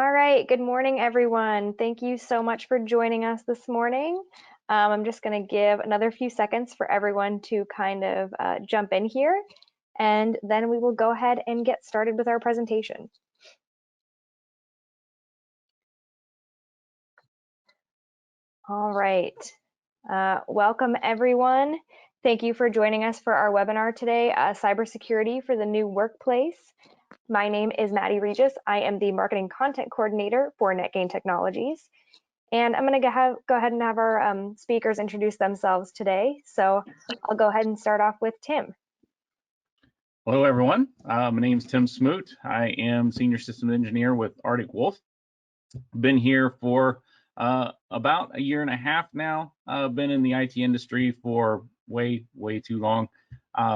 All right, good morning, everyone. Thank you so much for joining us this morning. I'm just going to give another few seconds for everyone to kind of jump in here, and then we will go ahead and get started with our presentation. All right, welcome everyone. Thank you for joining us for our webinar today, Cybersecurity for the New Workplace. My name is Maddie Regis. I am the Marketing Content Coordinator for NetGain Technologies. And I'm going to go ahead and have our speakers introduce themselves today. So I'll go ahead and start off with Tim. Hello, everyone. My name is Tim Smoot. I am Senior Systems Engineer with Arctic Wolf. Been here for about a year and a half now. Been in the IT industry for way too long.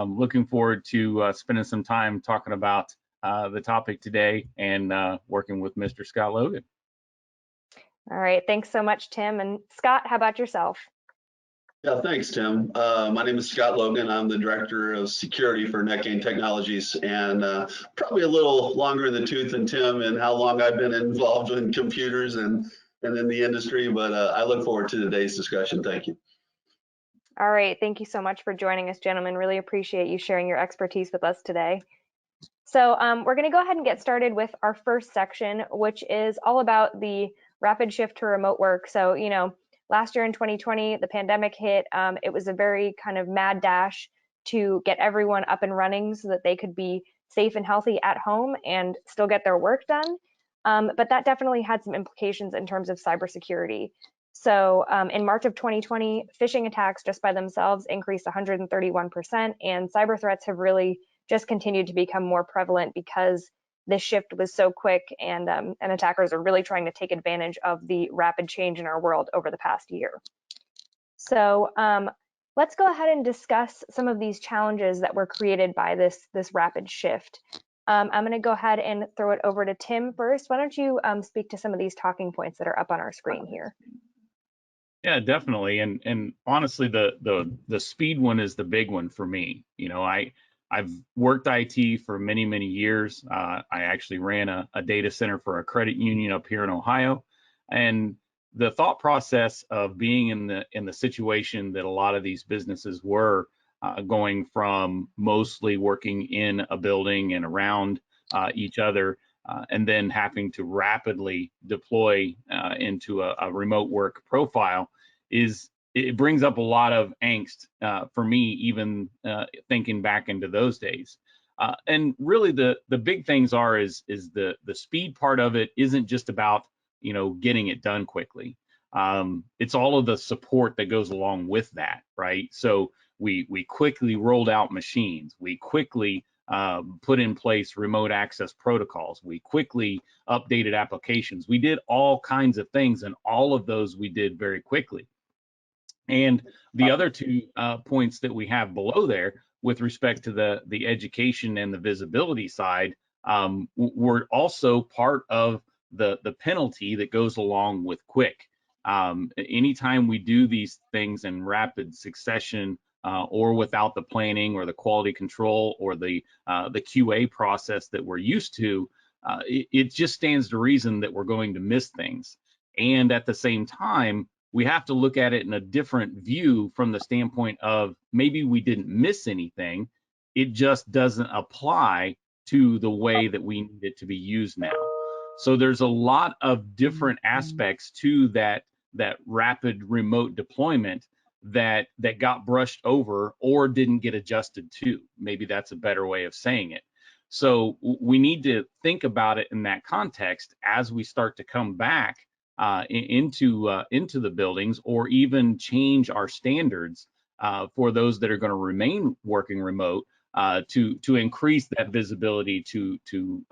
Looking forward to spending some time talking about the topic today and working with Mr. Scott Logan. All right, thanks so much, Tim. And Scott, how about yourself? Yeah, thanks, Tim. My name is Scott Logan. I'm the Director of Security for NetGain Technologies, and probably a little longer in the tooth than Tim and how long I've been involved in computers and in the industry, but I look forward to today's discussion. Thank you. All right, thank you so much for joining us, gentlemen. Really appreciate you sharing your expertise with us today. So we're going to go ahead and get started with our first section, which is all about the rapid shift to remote work. So, last year in 2020, the pandemic hit. It was a very kind of mad dash to get everyone up and running so that they could be safe and healthy at home and still get their work done. But that definitely had some implications in terms of cybersecurity. So in March of 2020, phishing attacks just by themselves increased 131%, and cyber threats have really just continued to become more prevalent because this shift was so quick, and attackers are really trying to take advantage of the rapid change in our world over the past year. So let's go ahead and discuss some of these challenges that were created by this rapid shift. I'm going to go ahead and throw it over to Tim first. Why don't you speak to some of these talking points that are up on our screen here? Yeah, definitely. And honestly, the speed one is the big one for me. I've worked IT for many years. I actually ran a data center for a credit union up here in Ohio, and the thought process of being in the situation that a lot of these businesses were going from mostly working in a building and around each other, and then having to rapidly deploy into a remote work profile it brings up a lot of angst for me, even thinking back into those days. And really, the big things is the speed part of it isn't just about getting it done quickly. It's all of the support that goes along with that, right? So we quickly rolled out machines. We quickly put in place remote access protocols. We quickly updated applications. We did all kinds of things, and all of those we did very quickly. And the other two points that we have below there with respect to the education and the visibility side were also part of the penalty that goes along with quick. Anytime we do these things in rapid succession or without the planning or the quality control or the QA process that we're used to, it just stands to reason that we're going to miss things. And at the same time, we have to look at it in a different view from the standpoint of maybe we didn't miss anything. It just doesn't apply to the way that we need it to be used now. So there's a lot of different aspects to that rapid remote deployment that got brushed over or didn't get adjusted to. Maybe that's a better way of saying it. So we need to think about it in that context as we start to come back into the buildings, or even change our standards for those that are going to remain working remote to increase that visibility to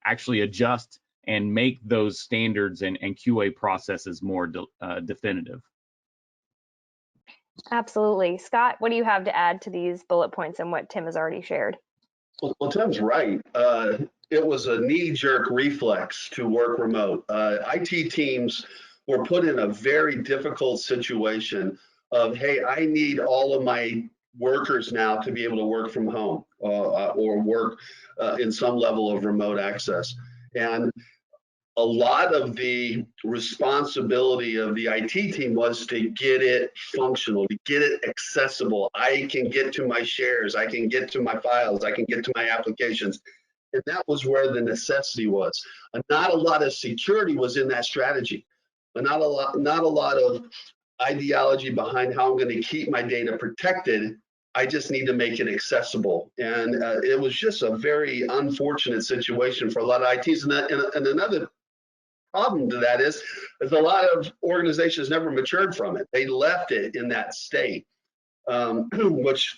actually adjust and make those standards and QA processes more definitive. Absolutely. Scott, what do you have to add to these bullet points and what Tim has already shared? Well, Tim's right. It was a knee-jerk reflex to work remote. IT teams were put in a very difficult situation of, hey, I need all of my workers now to be able to work from home or work in some level of remote access. And a lot of the responsibility of the IT team was to get it functional, to get it accessible. I can get to my shares, I can get to my files, I can get to my applications. And that was where the necessity was. Not a lot of security was in that strategy. But not a lot of ideology behind how I'm going to keep my data protected. I just need to make it accessible. And it was just a very unfortunate situation for a lot of ITs. And another problem to that is a lot of organizations never matured from it. They left it in that state, which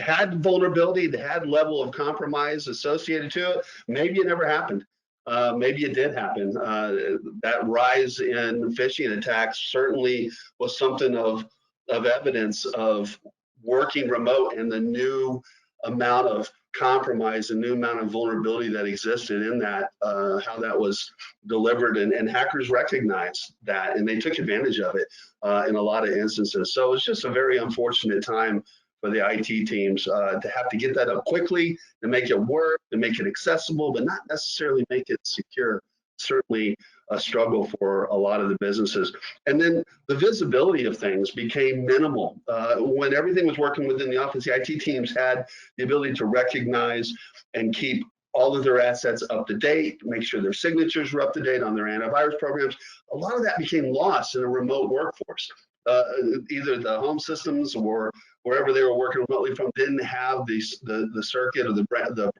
had vulnerability, it had level of compromise associated to it. Maybe it never happened. Maybe it did happen. That rise in phishing attacks certainly was something of evidence of working remote and the new amount of compromise, the new amount of vulnerability that existed in that, how that was delivered, and hackers recognized that and they took advantage of it in a lot of instances. So it's just a very unfortunate time for the IT teams to have to get that up quickly, to make it work, to make it accessible, but not necessarily make it secure. Certainly a struggle for a lot of the businesses. And then the visibility of things became minimal. When everything was working within the office, the IT teams had the ability to recognize and keep all of their assets up to date, make sure their signatures were up to date on their antivirus programs. A lot of that became lost in a remote workforce. Either the home systems or wherever they were working remotely from didn't have the circuit or the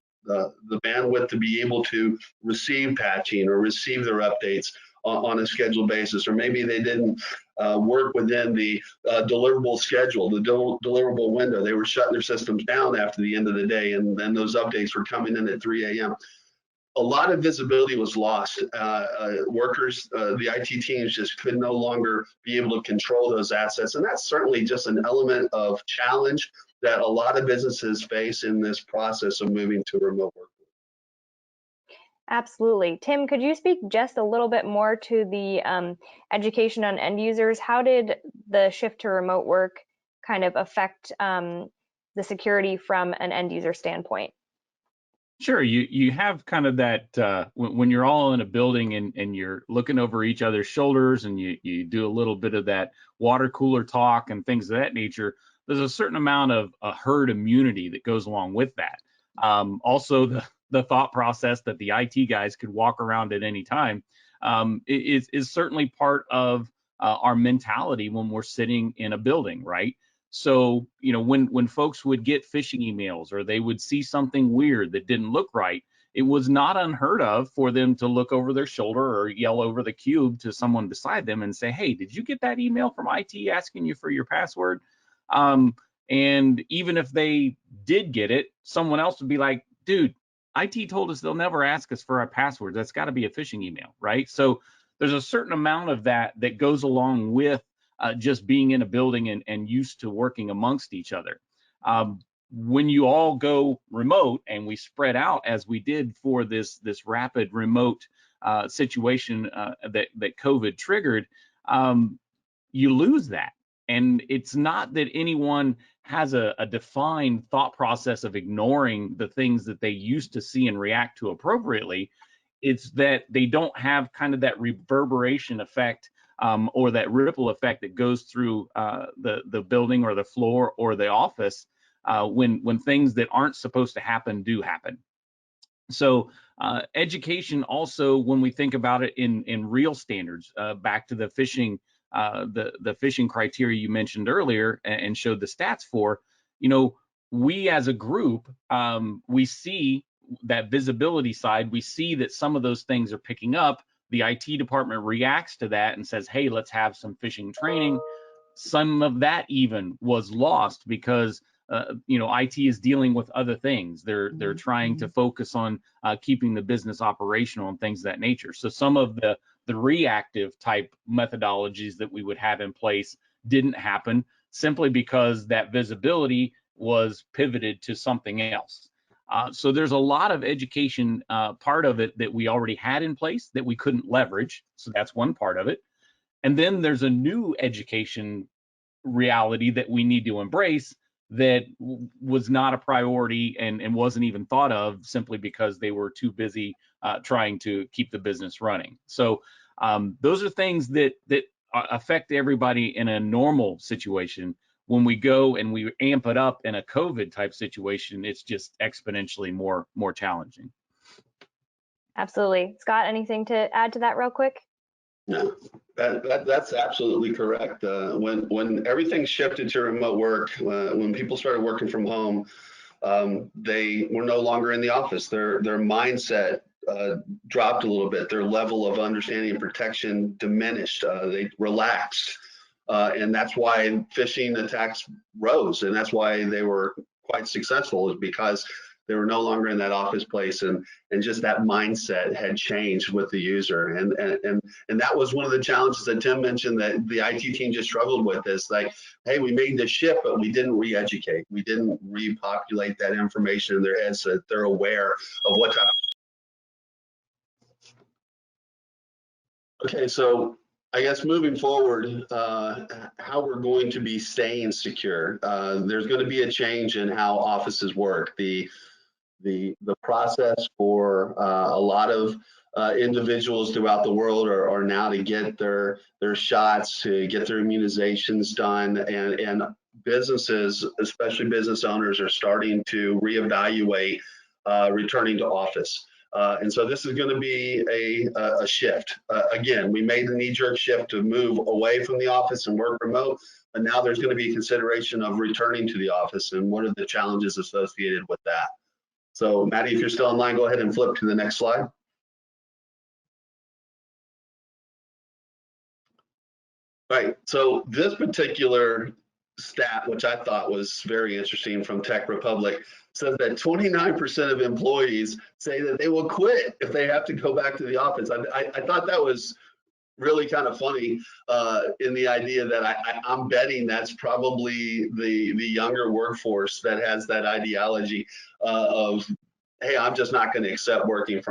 bandwidth to be able to receive patching or receive their updates on a scheduled basis, or maybe they didn't work within the deliverable schedule, the deliverable window. They were shutting their systems down after the end of the day, and then those updates were coming in at 3 a.m. A lot of visibility was lost. Workers, the IT teams just could no longer be able to control those assets. And that's certainly just an element of challenge that a lot of businesses face in this process of moving to remote work. Absolutely. Tim, could you speak just a little bit more to the education on end users? How did the shift to remote work kind of affect the security from an end user standpoint? Sure, you have kind of that when you're all in a building and you're looking over each other's shoulders and you do a little bit of that water cooler talk and things of that nature, there's a certain amount of herd immunity that goes along with that. Also, the thought process that the IT guys could walk around at any time is certainly part of our mentality when we're sitting in a building, right? So, you know, when folks would get phishing emails or they would see something weird that didn't look right, it was not unheard of for them to look over their shoulder or yell over the cube to someone beside them and say, hey, did you get that email from IT asking you for your password? And even if they did get it, someone else would be like, dude, IT told us they'll never ask us for our passwords. That's got to be a phishing email, right? So there's a certain amount of that goes along with just being in a building and used to working amongst each other. When you all go remote and we spread out as we did for this rapid remote situation that COVID triggered, you lose that. And it's not that anyone has a defined thought process of ignoring the things that they used to see and react to appropriately. It's that they don't have kind of that reverberation effect or that ripple effect that goes through the building or the floor or the office when things that aren't supposed to happen do happen. So education also, when we think about it in real standards, back to the phishing the phishing criteria you mentioned earlier and showed the stats for, you know, we as a group, we see that visibility side, we see that some of those things are picking up. The IT department reacts to that and says, hey, let's have some phishing training. Some of that even was lost because you know, IT is dealing with other things. They're trying to focus on keeping the business operational and things of that nature. So some of the reactive type methodologies that we would have in place didn't happen simply because that visibility was pivoted to something else. So there's a lot of education part of it that we already had in place that we couldn't leverage. So that's one part of it. And then there's a new education reality that we need to embrace that was not a priority and wasn't even thought of simply because they were too busy trying to keep the business running. So those are things that affect everybody in a normal situation. When we go and we amp it up in a COVID type situation, it's just exponentially more challenging. Absolutely. Scott, anything to add to that real quick? No, that's absolutely correct. When everything shifted to remote work, when people started working from home, they were no longer in the office. Their mindset dropped a little bit. Their level of understanding and protection diminished. They relaxed, and that's why phishing attacks rose, and that's why they were quite successful, is because they were no longer in that office place, and just that mindset had changed with the user, and that was one of the challenges that Tim mentioned that the IT team just struggled with. Is like, hey, we made the shift, but we didn't re-educate, we didn't repopulate that information in their heads so that they're aware of what type. Okay, so I guess moving forward, how we're going to be staying secure. There's going to be a change in how offices work. The process for a lot of individuals throughout the world are now to get their shots, to get their immunizations done, and businesses, especially business owners, are starting to reevaluate returning to office. And so this is going to be a shift. Again, we made the knee-jerk shift to move away from the office and work remote, but now there's going to be consideration of returning to the office and what are the challenges associated with that. So Maddie, if you're still online, go ahead and flip to the next slide. Right, so this particular stat, which I thought was very interesting from Tech Republic, says that 29% of employees say that they will quit if they have to go back to the office. I thought that was really kind of funny in the idea that I'm betting that's probably the younger workforce that has that ideology of, hey, I'm just not going to accept working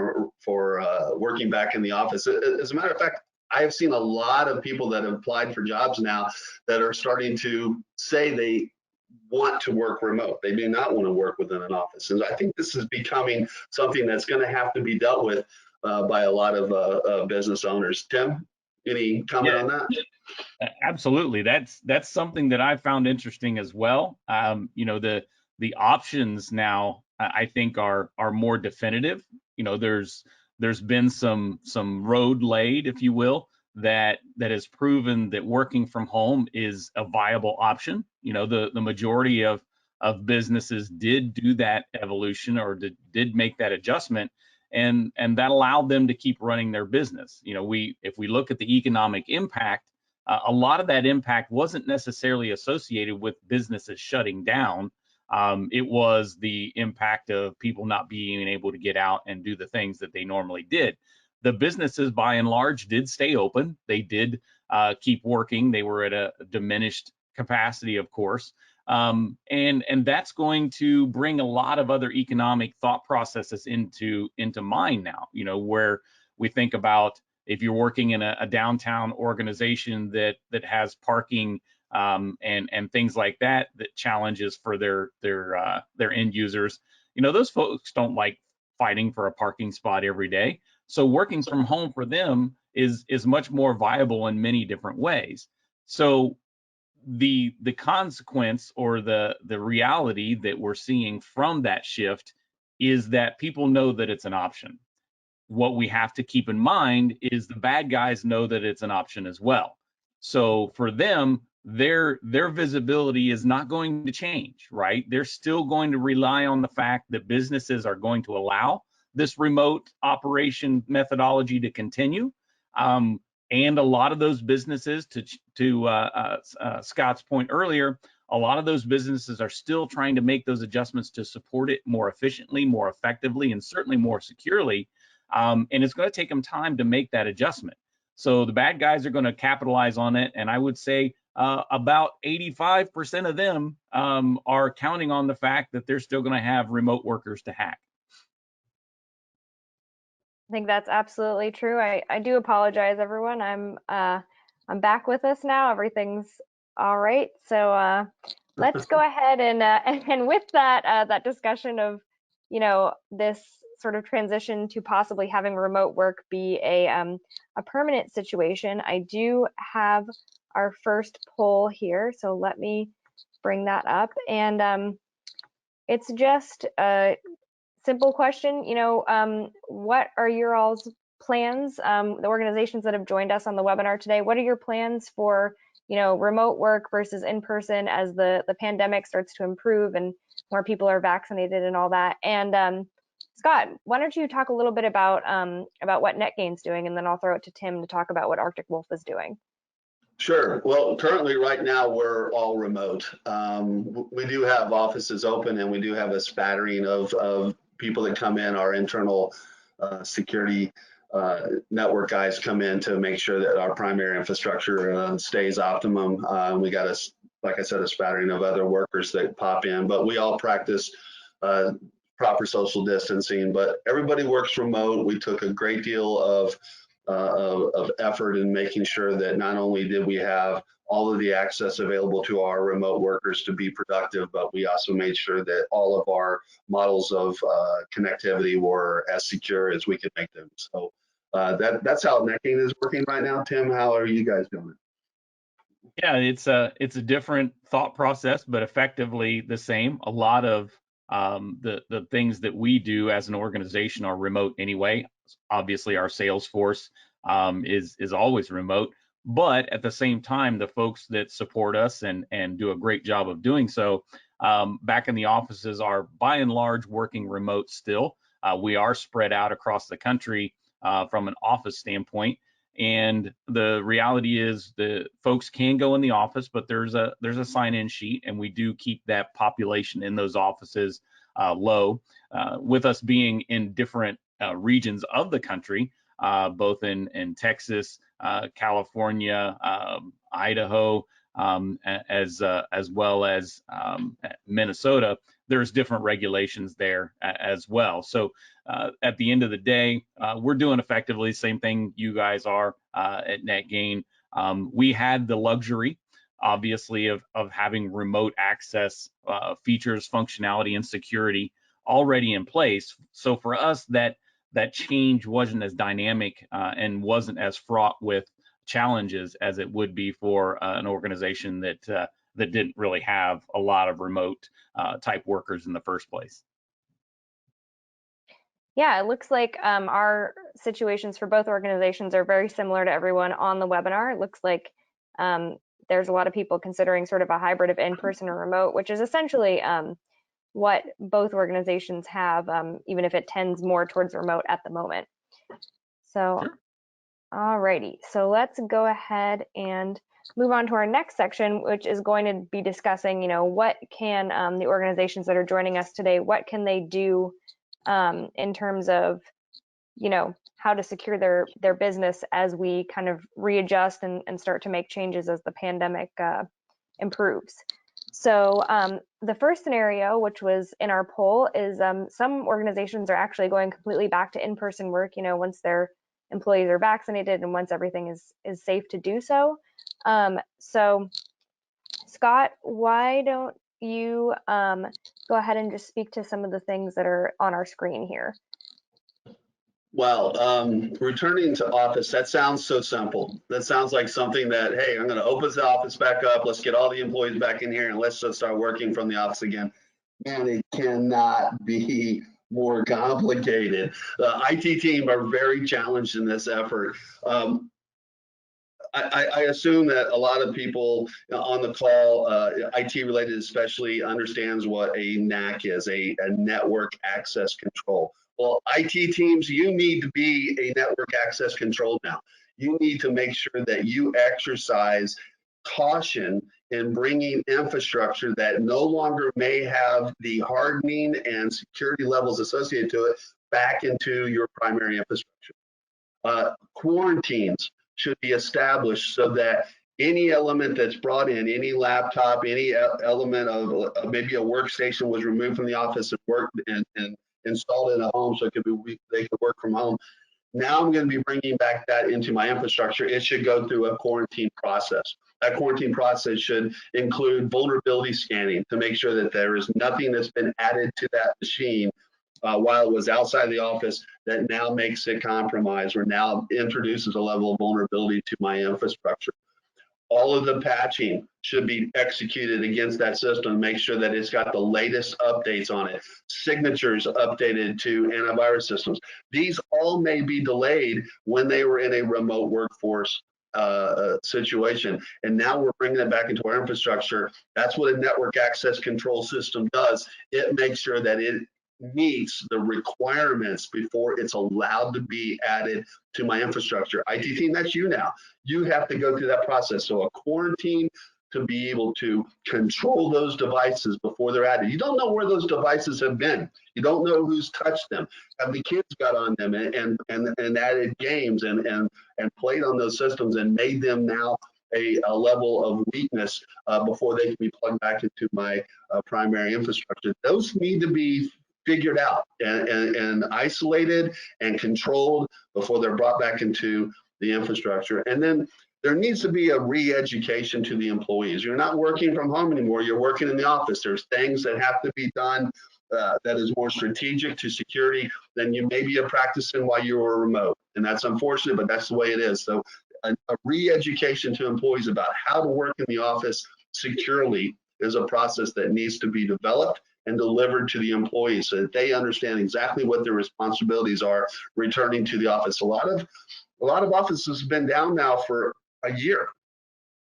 working back in the office. As a matter of fact, I have seen a lot of people that have applied for jobs now that are starting to say they want to work remote. They do not want to work within an office. And I think this is becoming something that's going to have to be dealt with by a lot of business owners. Tim, any comment on that? Absolutely. That's something that I found interesting as well. You know, the options now I think are more definitive. You know, there's been some road laid, if you will, that has proven that working from home is a viable option. You know, the majority of businesses did do that evolution or did make that adjustment, and that allowed them to keep running their business. You know, if we look at the economic impact, a lot of that impact wasn't necessarily associated with businesses shutting down. It was the impact of people not being able to get out and do the things that they normally did. The businesses, by and large, did stay open. They did keep working. They were at a diminished capacity, of course. And that's going to bring a lot of other economic thought processes into mind now, you know, where we think about if you're working in a downtown organization that has parking and things like that challenges for their end users, you know, those folks don't like fighting for a parking spot every day. So working from home for them is much more viable in many different ways. So the consequence or the reality that we're seeing from that shift is that people know that it's an option. What we have to keep in mind is the bad guys know that it's an option as well. So for them, their visibility is not going to change, right? They're still going to rely on the fact that businesses are going to allow this remote operation methodology to continue. And a lot of those businesses, to Scott's point earlier, a lot of those businesses are still trying to make those adjustments to support it more efficiently, more effectively, and certainly more securely. And it's going to take them time to make that adjustment. So the bad guys are going to capitalize on it. And I would say about 85% of them are counting on the fact that they're still going to have remote workers to hack. I think that's absolutely true. I do apologize, everyone. I'm back with us now. Everything's all right. So let's go ahead and with that that discussion of, this sort of transition to possibly having remote work be a permanent situation. I do have our first poll here, so let me bring that up. And it's just a simple question. What are your all's plans? The organizations that have joined us on the webinar today, what are your plans for remote work versus in person as the pandemic starts to improve and more people are vaccinated and all that? And Scott, why don't you talk a little bit about what NetGain's doing, and then I'll throw it to Tim to talk about what Arctic Wolf is doing. Sure. Well, currently, right now, we're all remote. We do have offices open, and we do have a spattering of people that come in. Our internal security network guys come in to make sure that our primary infrastructure stays optimum. We got like I said, a spattering of other workers that pop in, but we all practice proper social distancing. But everybody works remote. We took a great deal of effort in making sure that not only did we have all of the access available to our remote workers to be productive, but we also made sure that all of our models of connectivity were as secure as we could make them. So that's how NetGain is working right now. Tim, how are you guys doing it? Yeah, it's a different thought process, but effectively the same. A lot of the things that we do as an organization are remote anyway. Obviously, our sales force is always remote, but at the same time, the folks that support us and do a great job of doing so back in the offices are by and large working remote still. We are spread out across the country from an office standpoint. And the reality is the folks can go in the office, but there's a sign-in sheet, and we do keep that population in those offices low. With us being in different regions of the country, both in Texas, California, Idaho, as well as Minnesota, there's different regulations there as well. So at the end of the day, we're doing effectively the same thing you guys are at NetGain. We had the luxury, obviously, of having remote access features, functionality, and security already in place. So for us, that change wasn't as dynamic and wasn't as fraught with challenges as it would be for an organization that didn't really have a lot of remote type workers in the first place. Yeah, it looks like our situations for both organizations are very similar to everyone on the webinar. It looks like there's a lot of people considering sort of a hybrid of in-person or remote, which is essentially what both organizations have, even if it tends more towards remote at the moment. So, sure. Alrighty, so let's go ahead and move on to our next section, which is going to be discussing, what can the organizations that are joining us today, what can they do in terms of, how to secure their business as we kind of readjust and start to make changes as the pandemic improves. So the first scenario, which was in our poll, is some organizations are actually going completely back to in-person work, once their employees are vaccinated and once everything is safe to do so. So Scott, why don't you go ahead and just speak to some of the things that are on our screen here? Well, returning to office, that sounds so simple. That sounds like something that, hey, I'm going to open the office back up. Let's get all the employees back in here and let's just start working from the office again. Man, it cannot be more complicated. The IT team are very challenged in this effort. I assume that a lot of people on the call, IT related especially, understands what a NAC is, a network access control. Well, IT teams, you need to be a network access control now. You need to make sure that you exercise caution in bringing infrastructure that no longer may have the hardening and security levels associated to it back into your primary infrastructure. Quarantines should be established so that any element that's brought in, any laptop, any element of maybe a workstation was removed from the office and worked and installed in a home so they could work from home. Now I'm going to be bringing back that into my infrastructure. It should go through a quarantine process. That quarantine process should include vulnerability scanning to make sure that there is nothing that's been added to that machine while it was outside the office that now makes it compromised or now introduces a level of vulnerability to my infrastructure. All of the patching should be executed against that system to make sure that it's got the latest updates on it. Signatures updated to antivirus systems. These all may be delayed when they were in a remote workforce situation. And now we're bringing it back into our infrastructure. That's what a network access control system does. It makes sure that it meets the requirements before it's allowed to be added to my infrastructure. IT team, that's you now. You have to go through that process. So a quarantine to be able to control those devices before they're added. You don't know where those devices have been. You don't know who's touched them. Have the kids got on them and added games and played on those systems and made them now a level of weakness before they can be plugged back into my primary infrastructure. Those need to be figured out and isolated and controlled before they're brought back into the infrastructure. And then there needs to be a re-education to the employees. You're not working from home anymore, you're working in the office. There's things that have to be done that is more strategic to security than you maybe are practicing while you were remote. And that's unfortunate, but that's the way it is. So a re-education to employees about how to work in the office securely is a process that needs to be developed and delivered to the employees so that they understand exactly what their responsibilities are returning to the office. A lot of offices have been down now for a year.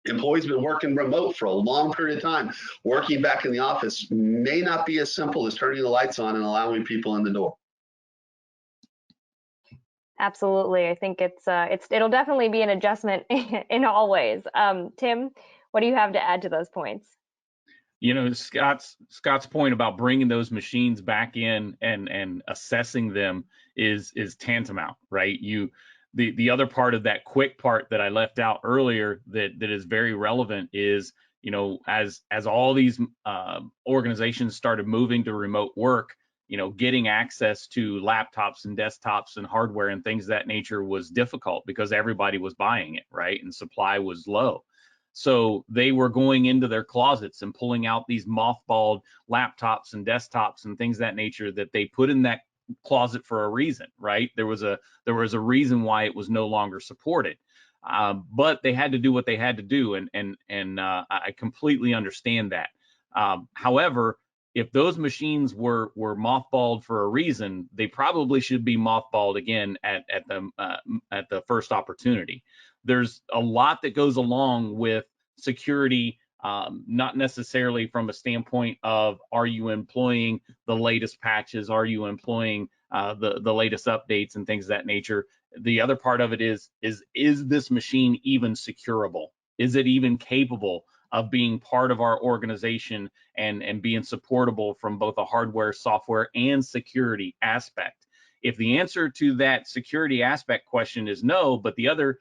Employees have been working remote for a long period of time. Working back in the office may not be as simple as turning the lights on and allowing people in the door. Absolutely. I think it'll definitely be an adjustment in all ways. Tim, what do you have to add to those points? You know, Scott's point about bringing those machines back in and assessing them is tantamount, right? The other part of that quick part that I left out earlier that is very relevant is, you know, as all these organizations started moving to remote work, you know, getting access to laptops and desktops and hardware and things of that nature was difficult because everybody was buying it, right? And supply was low. So they were going into their closets and pulling out these mothballed laptops and desktops and things of that nature that they put in that closet for a reason, right? There was a reason why it was no longer supported, but they had to do what they had to do, and I completely understand that. However, if those machines were mothballed for a reason, they probably should be mothballed again at the first opportunity. There's a lot that goes along with security, not necessarily from a standpoint of are you employing the latest patches, are you employing the latest updates and things of that nature. The other part of it is this machine even securable? Is it even capable of being part of our organization and being supportable from both a hardware, software, and security aspect? If the answer to that security aspect question is no, but the other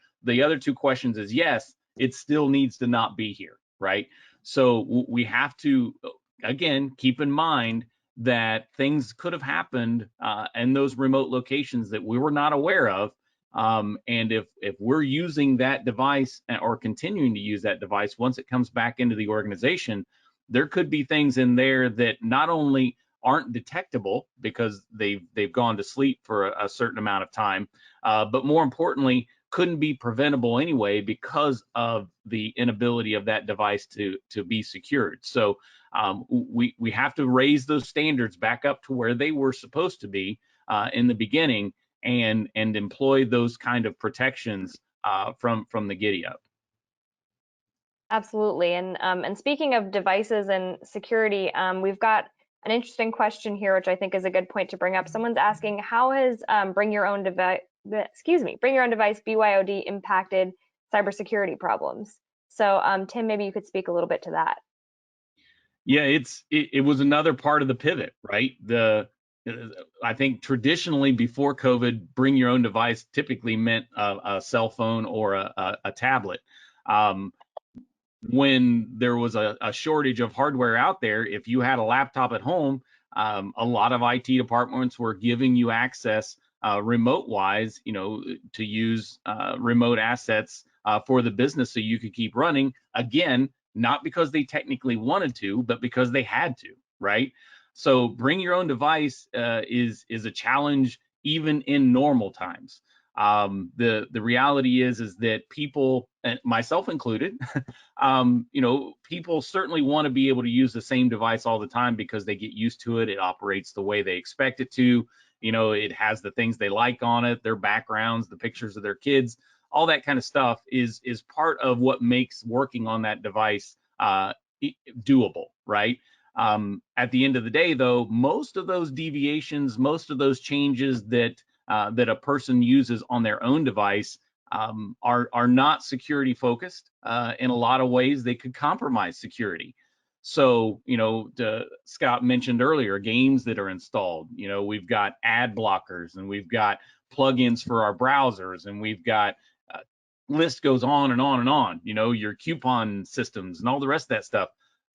two questions is yes, it still needs to not be here, right? So we have to, again, keep in mind that things could have happened in those remote locations that we were not aware of. And if we're using that device or continuing to use that device, once it comes back into the organization, there could be things in there that not only aren't detectable because they've gone to sleep for a certain amount of time, but more importantly, couldn't be preventable anyway because of the inability of that device to be secured. So we have to raise those standards back up to where they were supposed to be in the beginning, and employ those kind of protections from the giddy up. Absolutely. And speaking of devices and security, we've got an interesting question here, which I think is a good point to bring up. Someone's asking, how has bring your own device BYOD impacted cybersecurity problems? So Tim, maybe you could speak a little bit to that. Yeah, it was another part of the pivot, right? I think traditionally before COVID, bring your own device typically meant a cell phone or a tablet. When there was a shortage of hardware out there, if you had a laptop at home, a lot of IT departments were giving you access remote wise, you know, to use remote assets for the business so you could keep running. Again, not because they technically wanted to, but because they had to, right? So bring your own device is a challenge even in normal times. The reality is that people, and myself included, people certainly want to be able to use the same device all the time because they get used to it. It operates the way they expect it to. It has the things they like on it, their backgrounds, the pictures of their kids, all that kind of stuff is part of what makes working on that device doable, right? At the end of the day, though, most of those deviations, most of those changes that a person uses on their own device are not security focused. In a lot of ways, they could compromise security. So, Scott mentioned earlier, games that are installed. We've got ad blockers, and we've got plugins for our browsers, and we've got list goes on and on and on. Your coupon systems and all the rest of that stuff.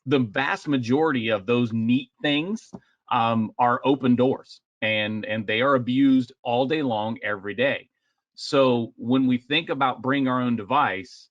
The vast majority of those neat things are open doors, and they are abused all day long, every day. So when we think about bring our own device,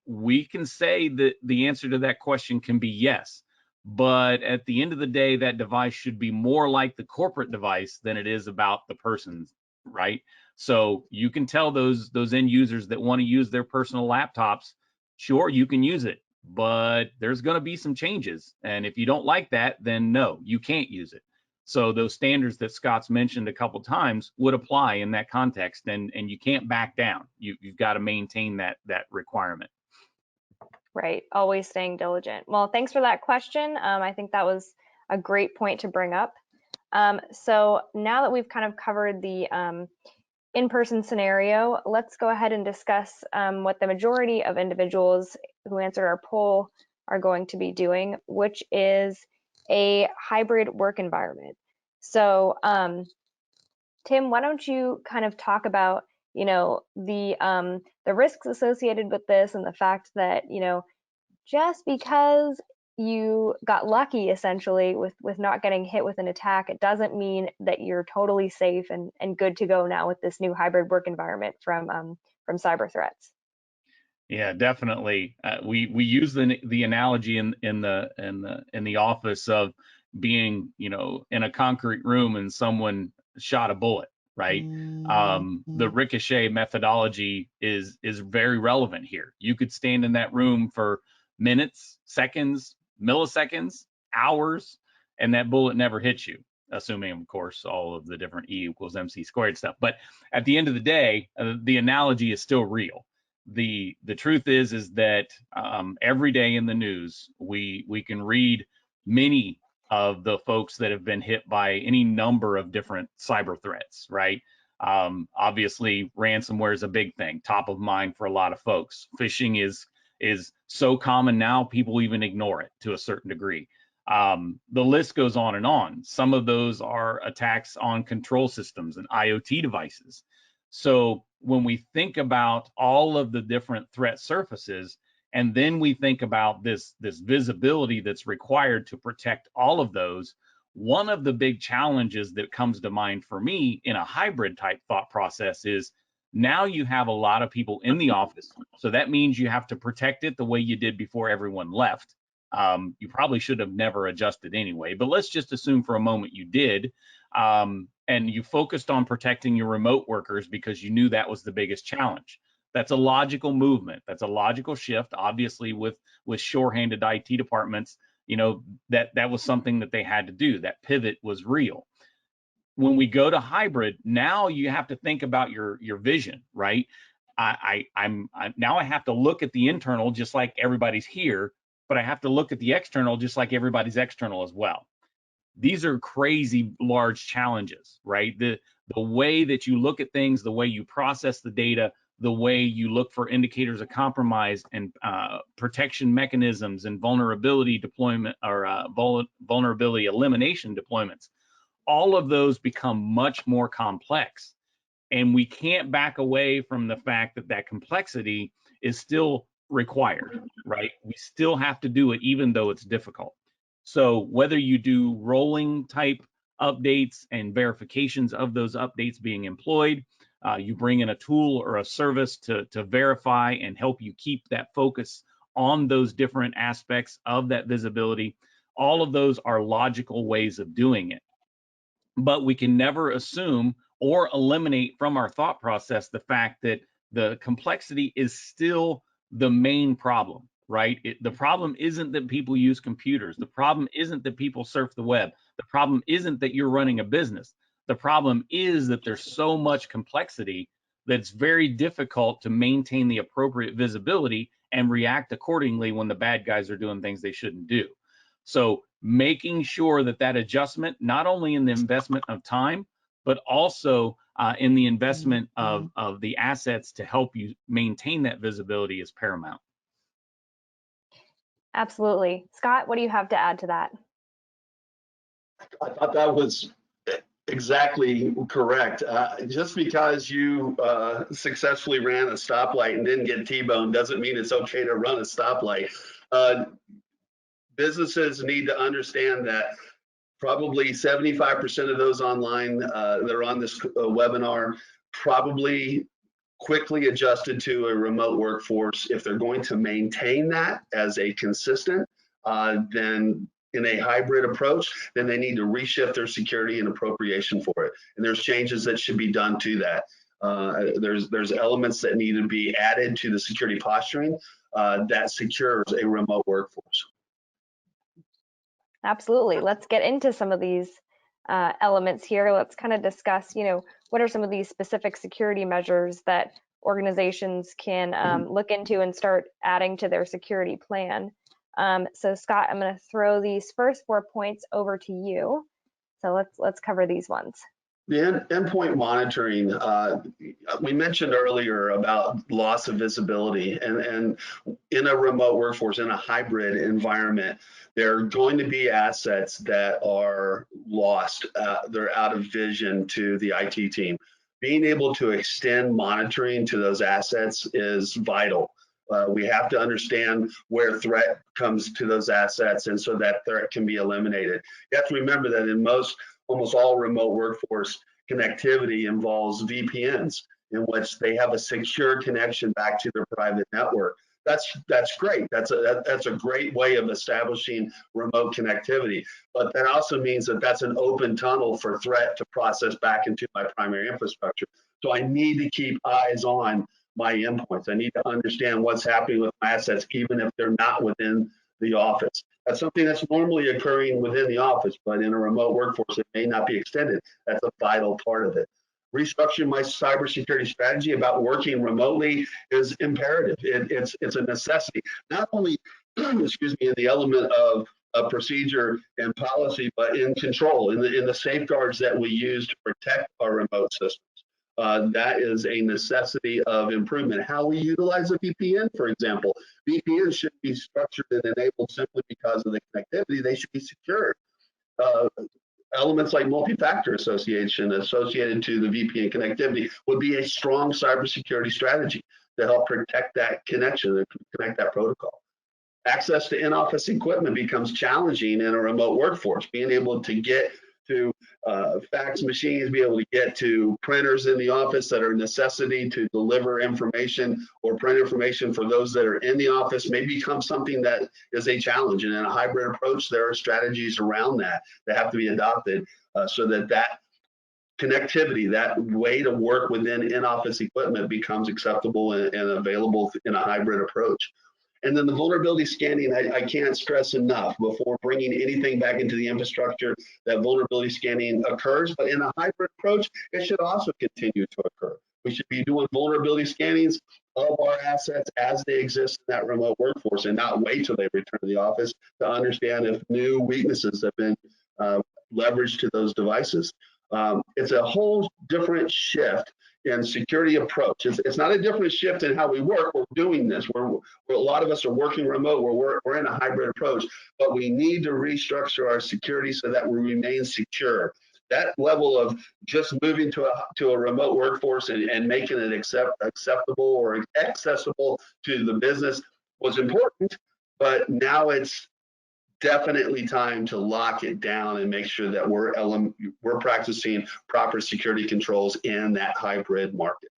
we can say that the answer to that question can be yes. But at the end of the day, that device should be more like the corporate device than it is about the person's, right? So you can tell those end users that want to use their personal laptops, sure, you can use it, but there's going to be some changes. And if you don't like that, then no, you can't use it. So those standards that Scott's mentioned a couple times would apply in that context, and you can't back down. You've got to maintain that requirement. Right, always staying diligent. Well, thanks for that question. I think that was a great point to bring up. So now that we've kind of covered the in-person scenario, let's go ahead and discuss what the majority of individuals who answered our poll are going to be doing, which is a hybrid work environment. So Tim, why don't you kind of talk about the risks associated with this, and the fact that just because you got lucky essentially with not getting hit with an attack, it doesn't mean that you're totally safe and good to go now with this new hybrid work environment from cyber threats. Yeah, definitely. We use the analogy in the office of being in a concrete room and someone shot a bullet, right? The ricochet methodology is very relevant here. You could stand in that room for minutes, seconds, milliseconds, hours, and that bullet never hits you, assuming, of course, all of the different E equals MC squared stuff. But at the end of the day, the analogy is still real. The truth is that every day in the news, we can read many of the folks that have been hit by any number of different cyber threats, right? Obviously, ransomware is a big thing, top of mind for a lot of folks. Phishing is so common now, people even ignore it to a certain degree. The list goes on and on. Some of those are attacks on control systems and IoT devices. So when we think about all of the different threat surfaces, and then we think about this visibility that's required to protect all of those, one of the big challenges that comes to mind for me in a hybrid type thought process is now you have a lot of people in the office. So that means you have to protect it the way you did before everyone left. You probably should have never adjusted anyway, but let's just assume for a moment you did. And you focused on protecting your remote workers because you knew that was the biggest challenge. That's a logical movement. That's a logical shift. Obviously, with shore-handed IT departments, that was something that they had to do. That pivot was real. When we go to hybrid, now you have to think about your vision, right? Now I have to look at the internal just like everybody's here, but I have to look at the external just like everybody's external as well. These are crazy large challenges, right? The way that you look at things, the way you process the data, the way you look for indicators of compromise and protection mechanisms and vulnerability deployment or vulnerability elimination deployments, all of those become much more complex. And we can't back away from the fact that complexity is still required, right? We still have to do it even though it's difficult. So whether you do rolling type updates and verifications of those updates being employed. You bring in a tool or a service to verify and help you keep that focus on those different aspects of that visibility. All of those are logical ways of doing it. But we can never assume or eliminate from our thought process the fact that the complexity is still the main problem, right? The problem isn't that people use computers. The problem isn't that people surf the web. The problem isn't that you're running a business. The problem is that there's so much complexity that it's very difficult to maintain the appropriate visibility and react accordingly when the bad guys are doing things they shouldn't do. So making sure that that adjustment, not only in the investment of time, but also in the investment of the assets to help you maintain that visibility is paramount. Absolutely. Scott, what do you have to add to that? I thought that was exactly correct. Just because you successfully ran a stoplight and didn't get T-boned doesn't mean it's okay to run a stoplight. Businesses need to understand that probably 75% of those online that are on this webinar probably quickly adjusted to a remote workforce. If they're going to maintain that as a consistent, then in a hybrid approach, then they need to reshift their security and appropriation for it. And there's changes that should be done to that. There's elements that need to be added to the security posturing that secures a remote workforce. Absolutely. Let's get into some of these elements here. Let's kind of discuss, what are some of these specific security measures that organizations can look into and start adding to their security plan. So Scott, I'm going to throw these first 4 points over to you. So let's cover these ones. The endpoint monitoring, we mentioned earlier about loss of visibility, and in a remote workforce, in a hybrid environment, there are going to be assets that are lost. They're out of vision to the IT team. Being able to extend monitoring to those assets is vital. We have to understand where threat comes to those assets, and so that threat can be eliminated. You have to remember that in almost all remote workforce, connectivity involves VPNs, in which they have a secure connection back to their private network. That's great. That's a great way of establishing remote connectivity. But that also means that that's an open tunnel for threat to process back into my primary infrastructure. So I need to keep eyes on my endpoints. I need to understand what's happening with my assets, even if they're not within the office. That's something that's normally occurring within the office, but in a remote workforce, it may not be extended. That's a vital part of it. Restructuring my cybersecurity strategy about working remotely is imperative. It's a necessity, not only, excuse me, in the element of procedure and policy, but in control, in the safeguards that we use to protect our remote systems. That is a necessity of improvement. How we utilize a VPN, for example. VPNs should be structured and enabled simply because of the connectivity. They should be secured. Elements like multi-factor association associated to the VPN connectivity would be a strong cybersecurity strategy to help protect that connection and connect that protocol. Access to in-office equipment becomes challenging in a remote workforce. Being able to get to fax machines, be able to get to printers in the office that are a necessity to deliver information or print information for those that are in the office may become something that is a challenge. And in a hybrid approach, there are strategies around that have to be adopted so that connectivity, that way to work within in-office equipment becomes acceptable and available in a hybrid approach. And then the vulnerability scanning, I can't stress enough before bringing anything back into the infrastructure that vulnerability scanning occurs, but in a hybrid approach, it should also continue to occur. We should be doing vulnerability scannings of our assets as they exist in that remote workforce and not wait till they return to the office to understand if new weaknesses have been leveraged to those devices. It's a whole different shift in security approach. It's not a different shift in how we work. We're doing this. A lot of us are working remote. We're in a hybrid approach, but we need to restructure our security so that we remain secure. That level of just moving to a remote workforce and making it acceptable or accessible to the business was important, but now it's definitely time to lock it down and make sure that we're practicing proper security controls in that hybrid market.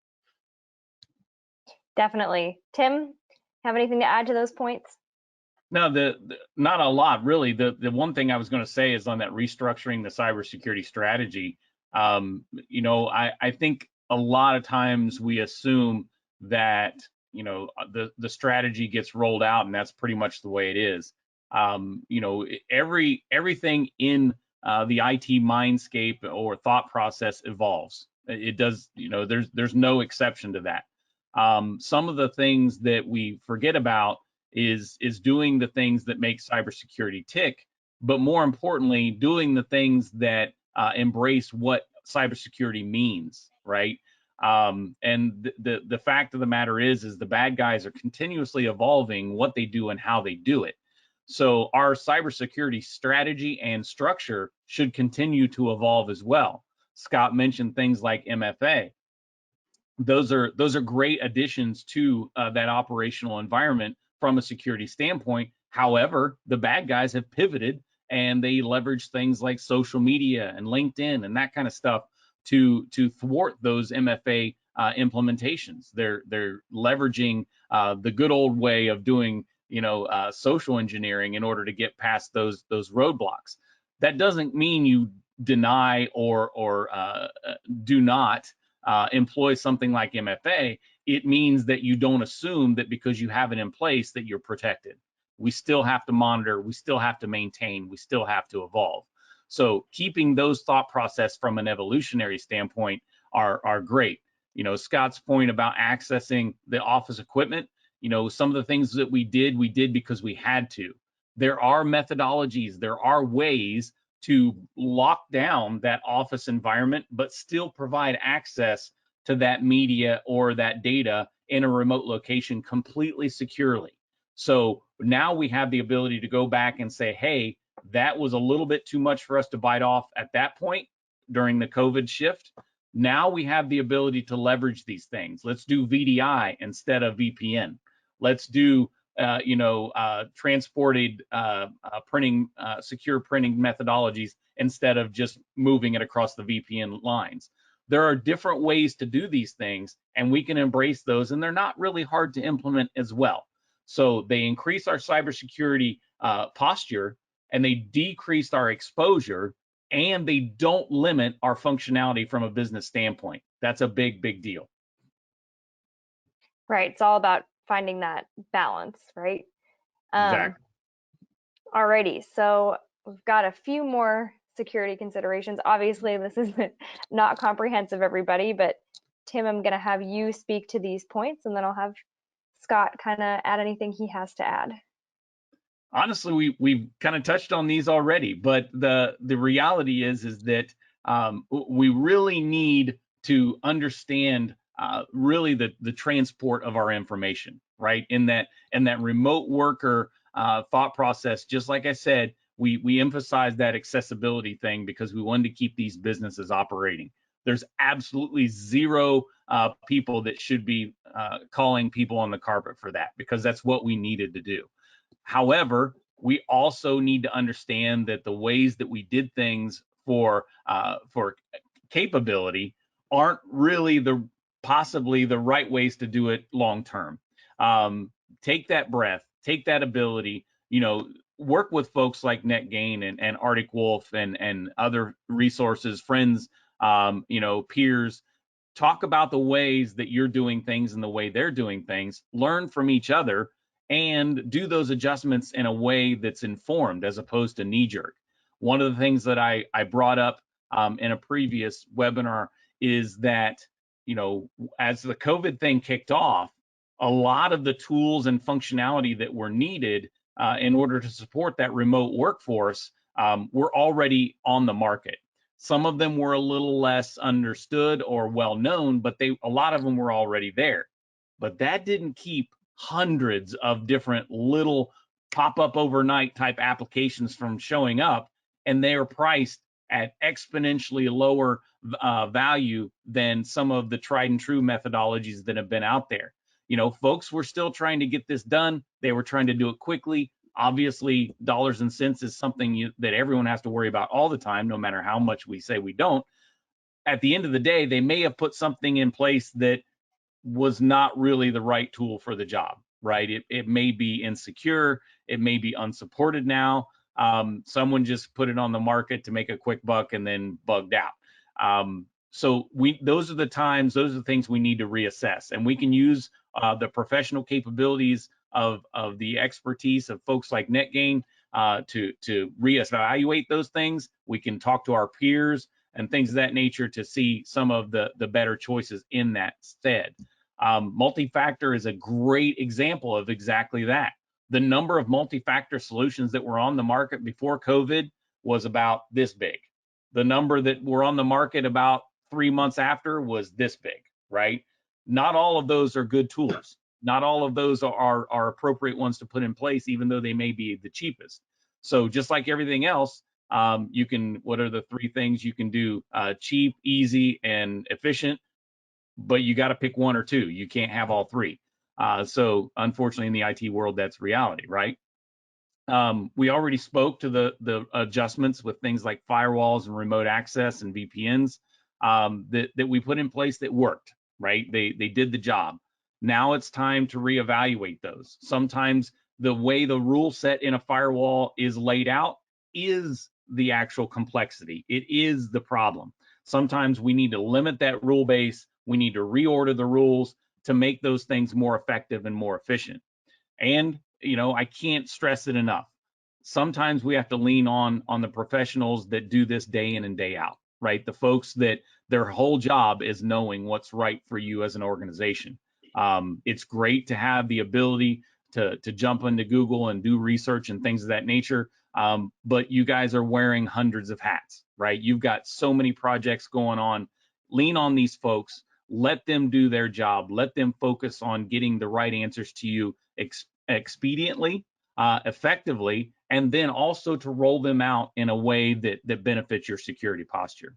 Definitely. Tim, have anything to add to those points? No, not a lot really. The one thing I was going to say is on that restructuring the cybersecurity strategy. I think a lot of times we assume that the strategy gets rolled out and that's pretty much the way it is. Everything in the IT mindscape or thought process evolves. It does. There's no exception to that. Some of the things that we forget about is doing the things that make cybersecurity tick, but more importantly, doing the things that embrace what cybersecurity means, right? And the fact of the matter is the bad guys are continuously evolving what they do and how they do it. So our cybersecurity strategy and structure should continue to evolve as well. Scott mentioned things like MFA. Those are great additions to that operational environment from a security standpoint. However, the bad guys have pivoted and they leverage things like social media and LinkedIn and that kind of stuff to thwart those MFA implementations. They're leveraging the good old way of doing social engineering in order to get past those roadblocks. That doesn't mean you deny or do not employ something like MFA. It means that you don't assume that because you have it in place that you're protected. We still have to monitor, we still have to maintain, we still have to evolve. So keeping those thought process from an evolutionary standpoint are great. Scott's point about accessing the office equipment, some of the things that we did because we had to. There are methodologies, there are ways to lock down that office environment, but still provide access to that media or that data in a remote location completely securely. So now we have the ability to go back and say, hey, that was a little bit too much for us to bite off at that point during the COVID shift. Now we have the ability to leverage these things. Let's do VDI instead of VPN. Let's do transported printing, secure printing methodologies instead of just moving it across the VPN lines. There are different ways to do these things, and we can embrace those, and they're not really hard to implement as well. So they increase our cybersecurity posture, and they decrease our exposure, and they don't limit our functionality from a business standpoint. That's a big, big deal. Right. It's all about finding that balance, right? Exactly. Alrighty, so we've got a few more security considerations. Obviously, this is not comprehensive, everybody, but Tim, I'm going to have you speak to these points, and then I'll have Scott kind of add anything he has to add. Honestly, we've kind of touched on these already, but the reality is that we really need to understand really the transport of our information, right? In that remote worker thought process, just like I said, we emphasize that accessibility thing because we wanted to keep these businesses operating. There's absolutely zero people that should be calling people on the carpet for that, because that's what we needed to do. However, we also need to understand that the ways that we did things for capability aren't really possibly the right ways to do it long term. Take that breath, take that ability, work with folks like NetGain and Arctic Wolf and other resources, friends, peers. Talk about the ways that you're doing things and the way they're doing things. Learn from each other and do those adjustments in a way that's informed as opposed to knee-jerk. One of the things that I brought up in a previous webinar is that, as the COVID thing kicked off, a lot of the tools and functionality that were needed in order to support that remote workforce were already on the market. Some of them were a little less understood or well known, but a lot of them were already there. But that didn't keep hundreds of different little pop-up overnight type applications from showing up, and they are priced at exponentially lower value than some of the tried and true methodologies that have been out there. Folks were still trying to get this done. They were trying to do it quickly. Obviously, dollars and cents is something that everyone has to worry about all the time, no matter how much we say we don't. At the end of the day, they may have put something in place that was not really the right tool for the job, right? It may be insecure, it may be unsupported now. Someone just put it on the market to make a quick buck and then bugged out. So those are the times, those are the things we need to reassess, and we can use the professional capabilities of the expertise of folks like NetGain to reevaluate those things. We can talk to our peers and things of that nature to see some of the better choices in that stead. Multi-factor is a great example of exactly that. The number of multi-factor solutions that were on the market before COVID was about this big. The number that were on the market about 3 months after was this big, right? Not all of those are good tools. Not all of those are appropriate ones to put in place, even though they may be the cheapest. So just like everything else, what are the 3 things you can do? Cheap, easy, and efficient, but you got to pick 1 or 2. You can't have all 3. So unfortunately in the IT world, that's reality, right? We already spoke to the adjustments with things like firewalls and remote access and VPNs that we put in place that worked, right? They did the job. Now it's time to reevaluate those. Sometimes the way the rule set in a firewall is laid out is the actual complexity. It is the problem. Sometimes we need to limit that rule base. We need to reorder the rules to make those things more effective and more efficient. And, I can't stress it enough. Sometimes we have to lean on the professionals that do this day in and day out, right? The folks that their whole job is knowing what's right for you as an organization. It's great to have the ability to jump into Google and do research and things of that nature. But you guys are wearing hundreds of hats, right? You've got so many projects going on. Lean on these folks, let them do their job, let them focus on getting the right answers to you expediently, effectively, and then also to roll them out in a way that benefits your security posture.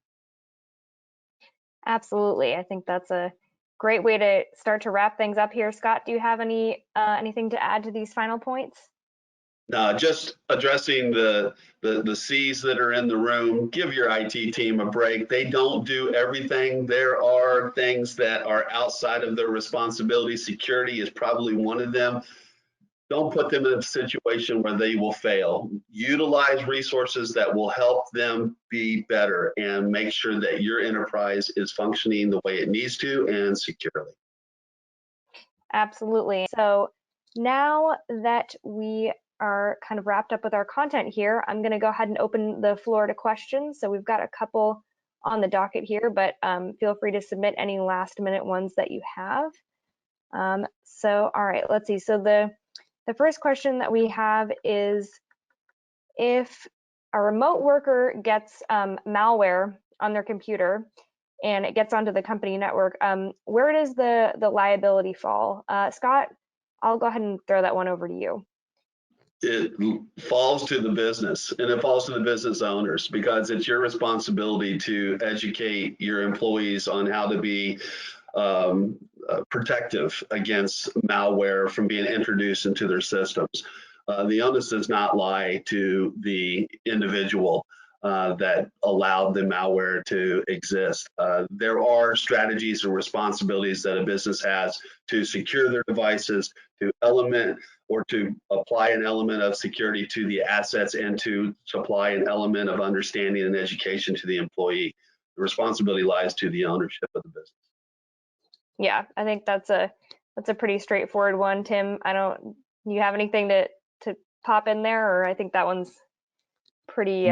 Absolutely. I think that's a great way to start to wrap things up here. Scott, do you have anything to add to these final points? No, just addressing the C's that are in the room. Give your IT team a break. They don't do everything. There are things that are outside of their responsibility. Security is probably one of them. Don't put them in a situation where they will fail. Utilize resources that will help them be better and make sure that your enterprise is functioning the way it needs to and securely. Absolutely. So now that we are kind of wrapped up with our content here, I'm going to go ahead and open the floor to questions. So we've got a couple on the docket here, but feel free to submit any last minute ones that you have. So, all right, let's see. So the first question that we have is, if a remote worker gets malware on their computer and it gets onto the company network, where does the liability fall? Scott, I'll go ahead and throw that one over to you. It falls to the business, and it falls to the business owners, because it's your responsibility to educate your employees on how to be protective against malware from being introduced into their systems. The onus does not lie to the individual that allowed the malware to exist. There are strategies and responsibilities that a business has to secure their devices, to element or to apply an element of security to the assets, and to supply an element of understanding and education to the employee. The responsibility lies to the ownership of the business. Yeah, I think that's a pretty straightforward one. Tim, you have anything to pop in there, or I think that one's pretty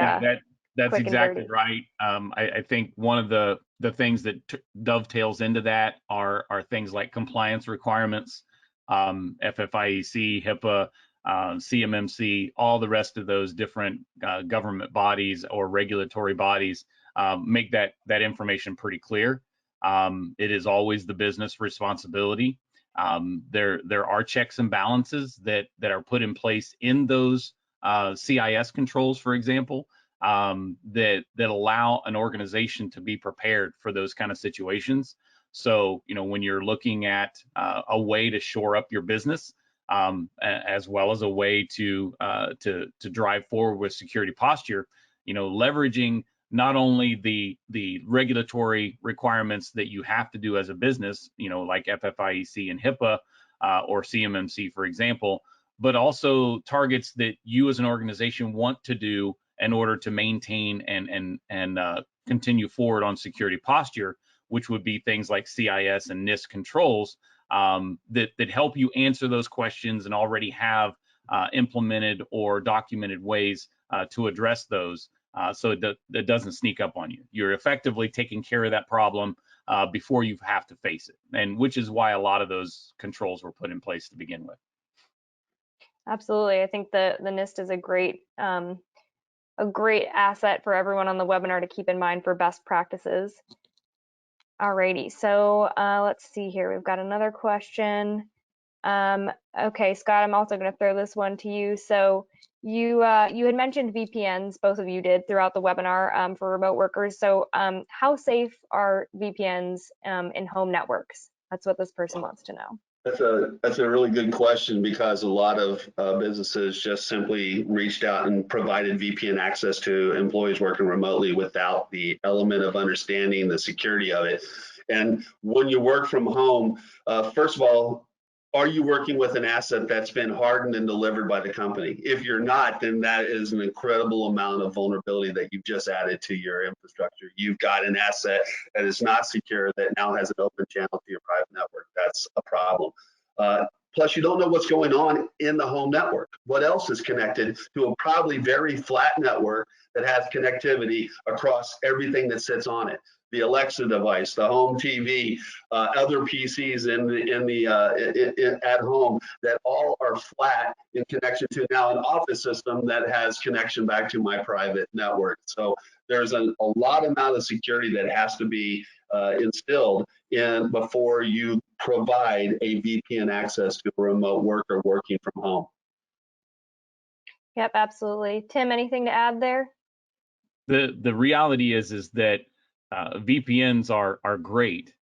that's quick exactly and dirty. right. I think one of the things that dovetails into that are things like compliance requirements, FFIEC, HIPAA, CMMC, all the rest of those different government bodies or regulatory bodies make that information pretty clear. It is always the business responsibility. There are checks and balances that are put in place in those CIS controls, for example, that allow an organization to be prepared for those kind of situations. So, when you're looking at a way to shore up your business, as well as a way to drive forward with security posture. Leveraging not only the regulatory requirements that you have to do as a business, like FFIEC and HIPAA or CMMC, for example, but also targets that you as an organization want to do in order to maintain and continue forward on security posture, which would be things like CIS and NIST controls that help you answer those questions and already have implemented or documented ways to address those, so it doesn't sneak up on you. You're effectively taking care of that problem before you have to face it, and which is why a lot of those controls were put in place to begin with. Absolutely. I think the NIST is a great asset for everyone on the webinar to keep in mind for best practices. Alrighty, so let's see here. We've got another question. Okay, Scott, I'm also going to throw this one to you. So you had mentioned VPNs, both of you did, throughout the webinar for remote workers. So how safe are VPNs in home networks? That's what this person wants to know. That's a really good question, because a lot of businesses just simply reached out and provided VPN access to employees working remotely without the element of understanding the security of it. And when you work from home, first of all, are you working with an asset that's been hardened and delivered by the company? If you're not, then that is an incredible amount of vulnerability that you've just added to your infrastructure. You've got an asset that is not secure that now has an open channel to your private network. That's a problem. Plus, you don't know what's going on in the home network. What else is connected to a probably very flat network that has connectivity across everything that sits on it? The Alexa device, the home TV, other PCs at home, that all are flat in connection to now an office system that has connection back to my private network. So there's a lot amount of security that has to be instilled in before you provide a VPN access to a remote worker working from home. Yep, absolutely. Tim, anything to add there? The reality is that VPNs are great.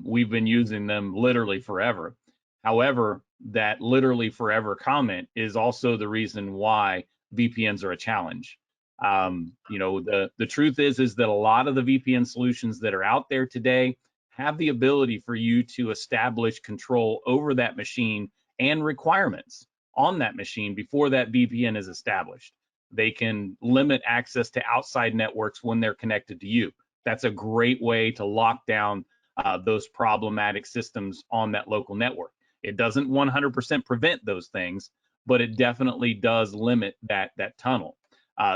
We've been using them literally forever. However, that literally forever comment is also the reason why VPNs are a challenge. The truth is that a lot of the VPN solutions that are out there today have the ability for you to establish control over that machine and requirements on that machine before that VPN is established. They can limit access to outside networks when they're connected to you. That's a great way to lock down those problematic systems on that local network. It doesn't 100% prevent those things, but it definitely does limit that tunnel.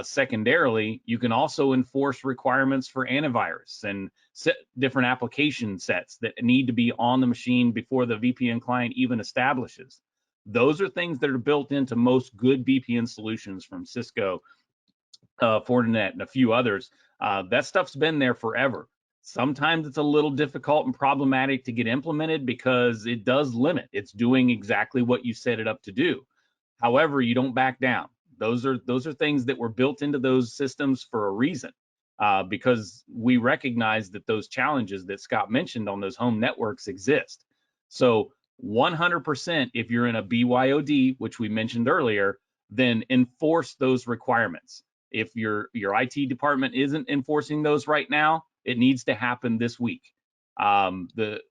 Secondarily, you can also enforce requirements for antivirus and set different application sets that need to be on the machine before the VPN client even establishes. Those are things that are built into most good VPN solutions from Cisco, Fortinet, and a few others. That stuff's been there forever. Sometimes it's a little difficult and problematic to get implemented because it does limit. It's doing exactly what you set it up to do. However, you don't back down. Those are things that were built into those systems for a reason, because we recognize that those challenges that Scott mentioned on those home networks exist. So 100%, if you're in a BYOD, which we mentioned earlier, then enforce those requirements. If your IT department isn't enforcing those right now, it needs to happen this week. If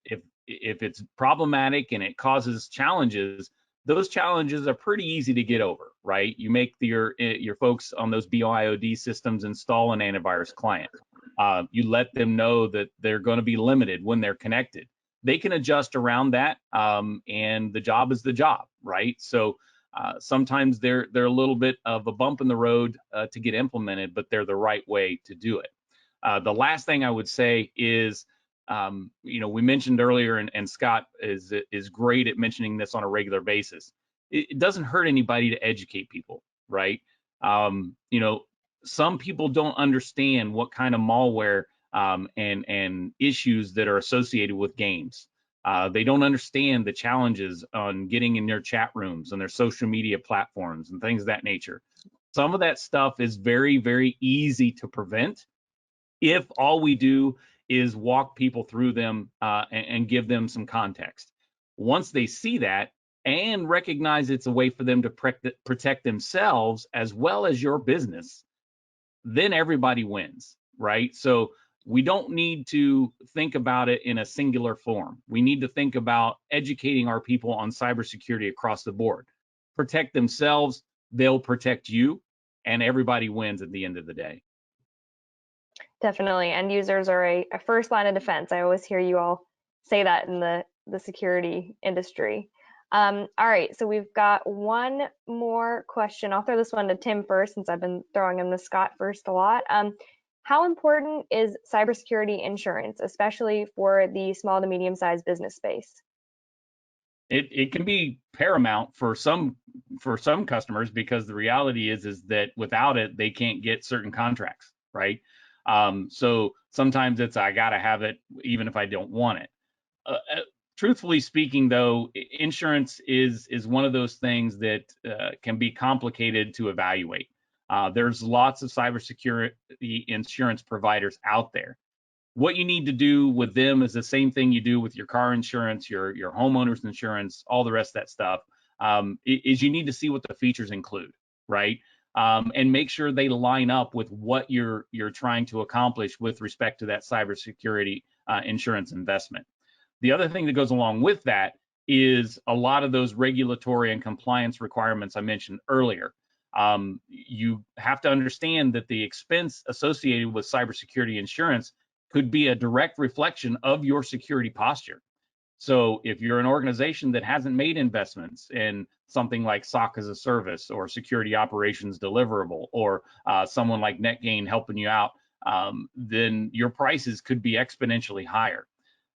it's problematic and it causes challenges, those challenges are pretty easy to get over, right? You make your folks on those BYOD systems install an antivirus client. You let them know that they're going to be limited when they're connected. They can adjust around that, and the job is the job, right? So sometimes they're a little bit of a bump in the road to get implemented, but they're the right way to do it. The last thing I would say is, we mentioned earlier, and Scott is great at mentioning this on a regular basis. It doesn't hurt anybody to educate people, right? Some people don't understand what kind of malware and issues that are associated with games. They don't understand the challenges on getting in their chat rooms and their social media platforms and things of that nature. Some of that stuff is very, very easy to prevent if all we do is walk people through them and give them some context. Once they see that, and recognize it's a way for them to protect themselves as well as your business, then everybody wins, right? So we don't need to think about it in a singular form. We need to think about educating our people on cybersecurity across the board. Protect themselves, they'll protect you, and everybody wins at the end of the day. Definitely. End users are a first line of defense. I always hear you all say that in the security industry. All right, so we've got one more question. I'll throw this one to Tim first, since I've been throwing him to Scott first a lot. How important is cybersecurity insurance, especially for the small to medium-sized business space? It can be paramount for some customers, because the reality is that without it, they can't get certain contracts, right? So sometimes it's, I gotta have it even if I don't want it. Truthfully speaking, though, insurance is one of those things that can be complicated to evaluate. There's lots of cybersecurity insurance providers out there. What you need to do with them is the same thing you do with your car insurance, your homeowner's insurance, all the rest of that stuff, is you need to see what the features include, right? And make sure they line up with what you're trying to accomplish with respect to that cybersecurity insurance investment. The other thing that goes along with that is a lot of those regulatory and compliance requirements I mentioned earlier. You have to understand that the expense associated with cybersecurity insurance could be a direct reflection of your security posture. So if you're an organization that hasn't made investments in something like SOC as a service or security operations deliverable, or someone like NetGain helping you out, then your prices could be exponentially higher.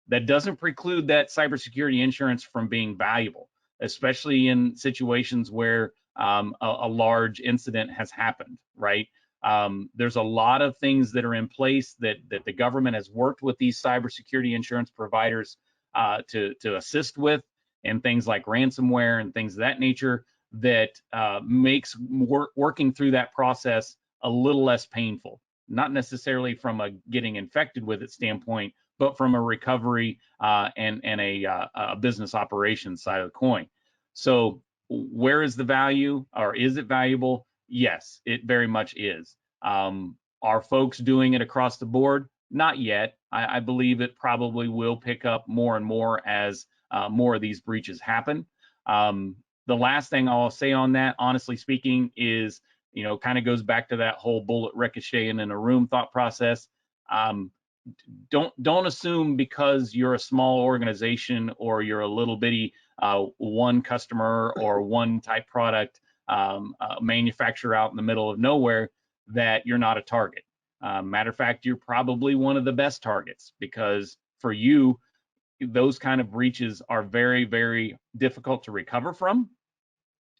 That doesn't preclude that cybersecurity insurance from being valuable, especially in situations where a large incident has happened, right? There's a lot of things that are in place that the government has worked with these cybersecurity insurance providers to assist with, and things like ransomware and things of that nature, that makes working through that process a little less painful. Not necessarily from a getting infected with it standpoint, but from a recovery and a business operations side of the coin. So where is the value, or is it valuable? Yes, it very much is. Are folks doing it across the board? Not yet. I believe it probably will pick up more and more as more of these breaches happen. The last thing I'll say on that, honestly speaking, is, kind of goes back to that whole bullet ricocheting in a room thought process. Don't assume because you're a small organization, or you're a little bitty one customer or one type product manufacturer out in the middle of nowhere, that you're not a target. Matter of fact, you're probably one of the best targets, because for you, those kind of breaches are very, very difficult to recover from,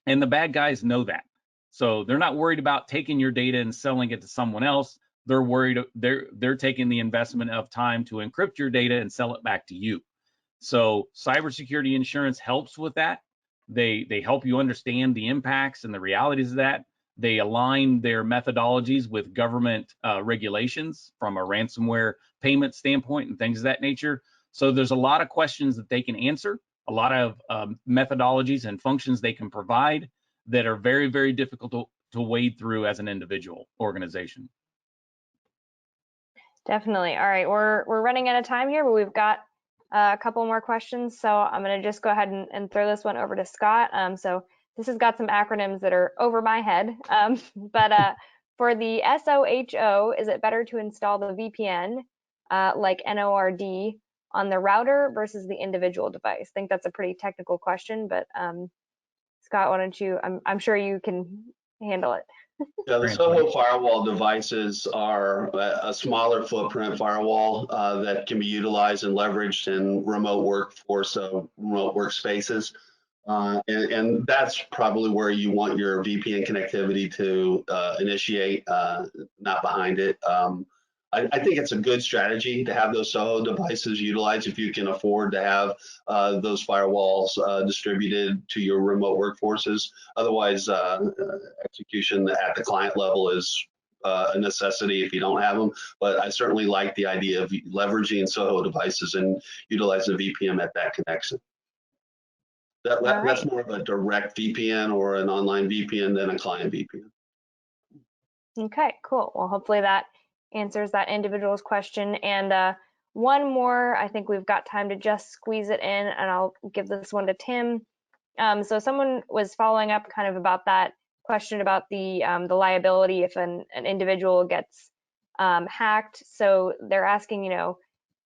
and the bad guys know that. So they're not worried about taking your data and selling it to someone else. They're worried, they're taking the investment of time to encrypt your data and sell it back to you. So cybersecurity insurance helps with that. They help you understand the impacts and the realities of that. They align their methodologies with government regulations from a ransomware payment standpoint and things of that nature. So there's a lot of questions that they can answer, a lot of methodologies and functions they can provide that are very, very difficult to wade through as an individual organization. Definitely. All right, we're running out of time here, but we've got a couple more questions. So I'm going to just go ahead and throw this one over to Scott. So this has got some acronyms that are over my head. But for the SOHO, is it better to install the VPN like NORD on the router versus the individual device? I think that's a pretty technical question, but Scott, why don't you, I'm sure you can handle it. Yeah, the SOHO firewall devices are a smaller footprint firewall that can be utilized and leveraged in remote workforce, remote workspaces. And that's probably where you want your VPN connectivity to initiate, not behind it. I think it's a good strategy to have those SOHO devices utilized if you can afford to have those firewalls distributed to your remote workforces. Otherwise, execution at the client level is a necessity if you don't have them. But I certainly like the idea of leveraging SOHO devices and utilizing VPN at that connection. That's more of a direct VPN or an online VPN than a client VPN. Okay, cool. Well, hopefully that answers that individual's question. And one more, I think we've got time to just squeeze it in, and I'll give this one to Tim. So someone was following up kind of about that question about the liability if an individual gets hacked. So they're asking,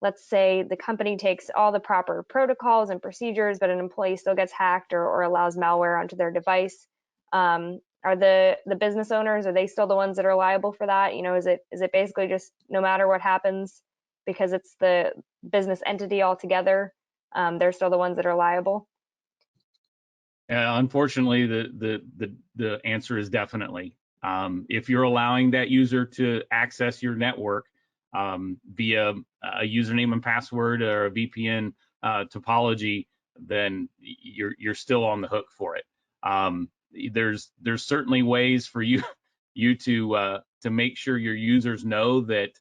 let's say the company takes all the proper protocols and procedures, but an employee still gets hacked or allows malware onto their device. Are the business owners, are they still the ones that are liable for that? Is it basically just no matter what happens, because it's the business entity altogether, they're still the ones that are liable? Unfortunately, the answer is definitely. If you're allowing that user to access your network via a username and password or a VPN topology, then you're still on the hook for it. There's certainly ways for you to make sure your users know that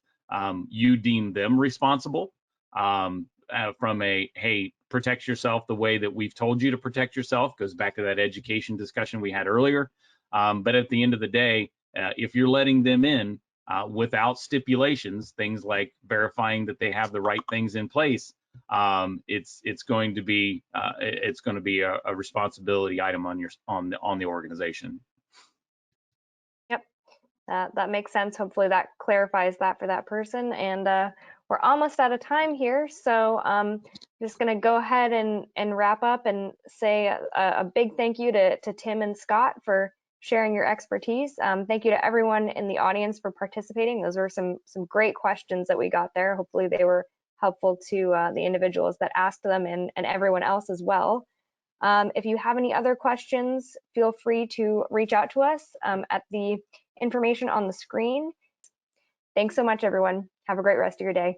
you deem them responsible from a, hey, protect yourself the way that we've told you to protect yourself, goes back to that education discussion we had earlier. But at the end of the day, if you're letting them in without stipulations, things like verifying that they have the right things in place, it's going to be a responsibility item on the organization. Yep, that makes sense. Hopefully that clarifies that for that person. And we're almost out of time here, so I'm just going to go ahead and wrap up and say a big thank you to Tim and Scott for sharing your expertise. Thank you to everyone in the audience for participating. Those were some great questions that we got there. Hopefully they were helpful to the individuals that asked them and everyone else as well. If you have any other questions, feel free to reach out to us at the information on the screen. Thanks so much, everyone. Have a great rest of your day.